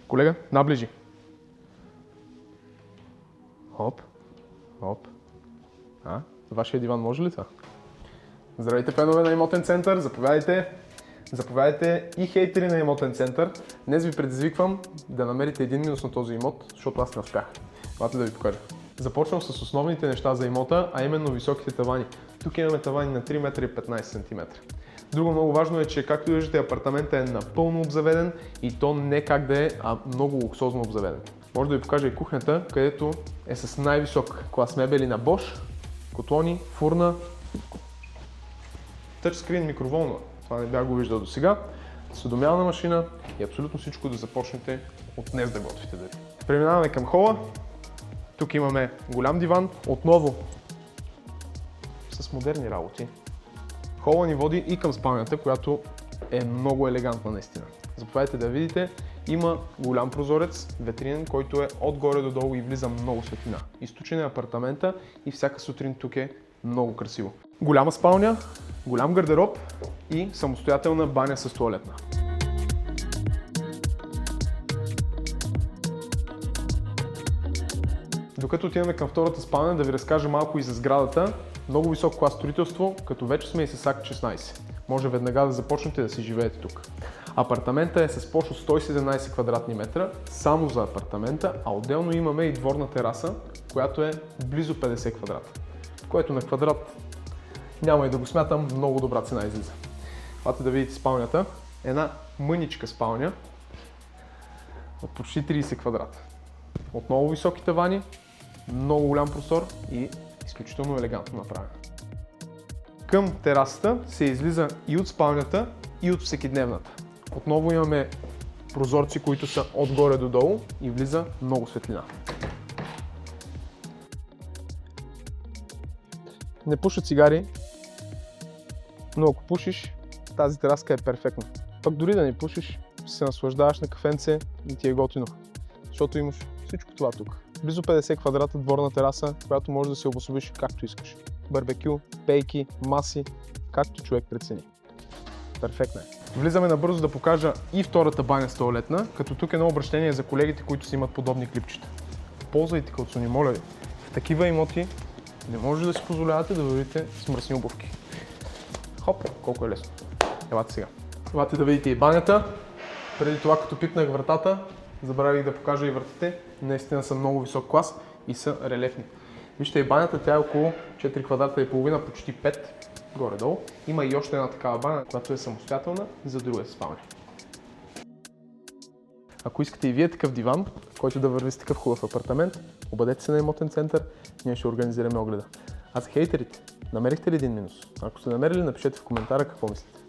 Колега, наближи. Хоп, хоп. Вашия диван може ли това? Здравейте, фенове на Имотен център, заповядайте. Заповядайте и хейтери на Имотен център. Днес ви предизвиквам да намерите един минус на този имот, защото аз не успях. Елате да ви покажа. Започвам с основните неща за имота, а именно високите тавани. Тук имаме тавани на 3 метра и 15 см. Друго много важно е, че както виждате, апартаментът е напълно обзаведен и то не как да е, а много луксозно обзаведен. Може да ви покажа и кухнята, където е с най-висок клас мебели на Bosch, котлони, фурна, тъчскрин, микроволна. Това не бях го виждал до сега. Съдомялна машина и абсолютно всичко да започнете от днес да готвите дори. Преминаваме към хола. Тук имаме голям диван, отново с модерни работи. Хола ни води и към спалнята, която е много елегантна наистина. Заповядайте да видите, има голям прозорец, ветринен, който е отгоре до долу и влиза много светлина. Източен е апартамента и всяка сутрин тук е много красиво. Голяма спалня, голям гардероб и самостоятелна баня с тоалетна. Докато отиваме към втората спалня, да ви разкажа малко и за сградата. Много висок клас строителство, като вече сме и с Акт 16. Може веднага да започнете да си живеете тук. Апартамента е с площ от 117 квадратни метра, само за апартамента, а отделно имаме и дворна тераса, която е близо 50 квадрата. Което на квадрат няма и да го смятам, много добра цена излиза. Елате да видите спалнята. Една мъничка спалня от почти 30 квадрата. Отново високи тавани, много голям простор и изключително елегантно направено. Към терасата се излиза и от спалнята, и от всекидневната. Отново имаме прозорци, които са отгоре до долу и влиза много светлина. Не пуша цигари, но ако пушиш, тази тераска е перфектна. Пък дори да не пушиш, се наслаждаваш на кафенце и ти е готино. Защото имаш всичко това тук. Близо 50 квадрата дворна тераса, която може да се обособиш както искаш. Барбекю, пейки, маси, както човек прецени. Перфектна е. Влизаме набързо да покажа и втората баня с тоалетна, като тук е едно обращение за колегите, които си имат подобни клипчета. Ползвайте калцуни, моля ви. В такива имоти не може да си позволявате да вървите с мръсни обувки. Хоп, колко е лесно. Елате сега. Елате да видите и банята. Преди това, като пипнах вратата, забравих да покажа и вратите. Наистина са много висок клас и са релефни. Вижте и банята, тя е около 4 квадрата и половина, почти 5 горе-долу. Има и още една такава баня, която е самостоятелна за друга спалня. Ако искате и вие такъв диван, който да върви с такъв хубав апартамент, обадете се на Имотен център, ние ще организираме огледа. А за хейтерите, намерихте ли един минус? Ако сте намерили, напишете в коментара какво мислите.